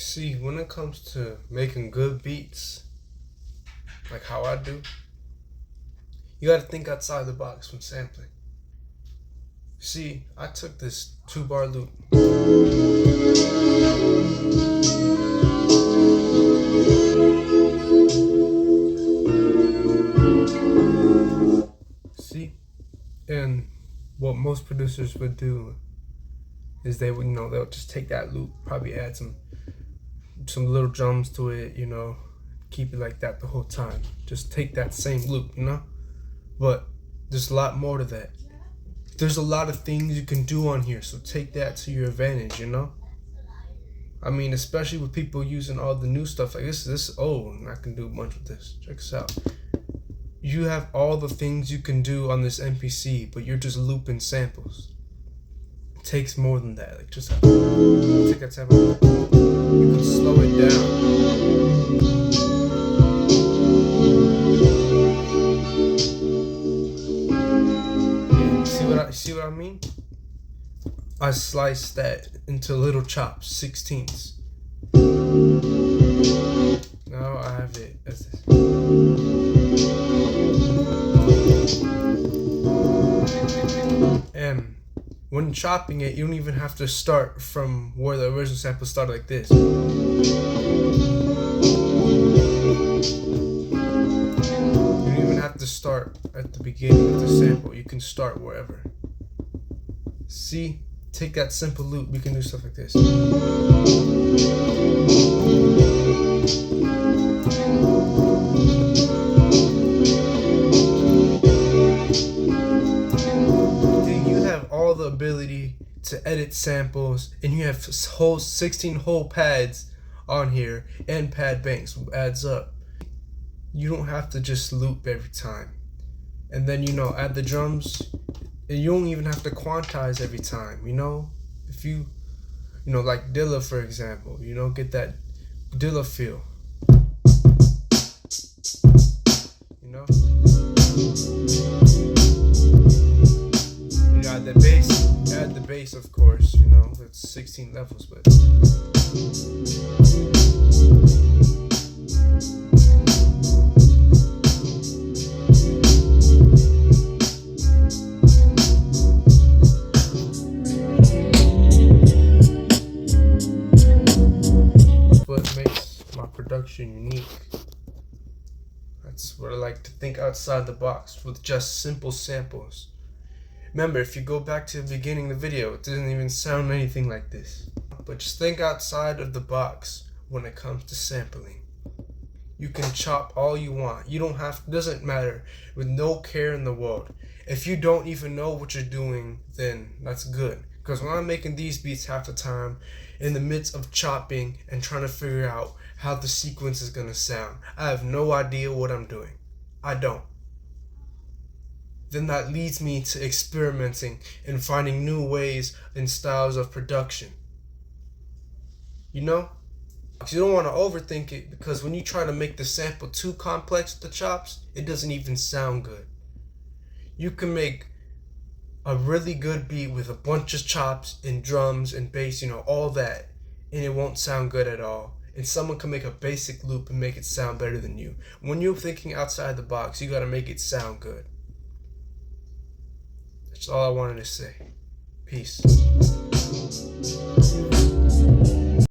See, when it comes to making good beats, like how I do, you gotta think outside the box when sampling. See, I took this 2-bar loop. See, and what most producers would do is they would, they'll just take that loop, probably add some little drums to it, keep it like that the whole time. Just take that same loop, But there's a lot more to that. There's a lot of things you can do on here, so take that to your advantage, I mean, especially with people using all the new stuff like this old, and I can do a bunch of this. Check this out. You have all the things you can do on this MPC, but you're just looping samples. It takes more than that. Like, just take that sample. You can slow it down. Yeah, see what I mean? I sliced that into little chops, 16ths. Now I have it as this. And when chopping it, you don't even have to start from where the original sample started, like this. You don't even have to start at the beginning of the sample. You can start wherever. See? Take that simple loop. You can do stuff like this. All the ability to edit samples, and you have 16 whole pads on here and pad banks, adds up. You don't have to just loop every time, and then add the drums, and you don't even have to quantize every time. If you like Dilla, for example, get that Dilla feel. Add the bass, of course, that's 16 levels, but what makes my production unique. That's what I like to think outside the box with just simple samples. Remember, if you go back to the beginning of the video, it doesn't even sound anything like this. But just think outside of the box when it comes to sampling. You can chop all you want. You don't have, doesn't matter, with no care in the world. If you don't even know what you're doing, then that's good. Because when I'm making these beats half the time, in the midst of chopping and trying to figure out how the sequence is going to sound, I have no idea what I'm doing. I don't. Then that leads me to experimenting and finding new ways and styles of production. You don't want to overthink it, because when you try to make the sample too complex with the chops, it doesn't even sound good. You can make a really good beat with a bunch of chops and drums and bass, all that, and it won't sound good at all. And someone can make a basic loop and make it sound better than you. When you're thinking outside the box, you got to make it sound good. That's all I wanted to say. Peace.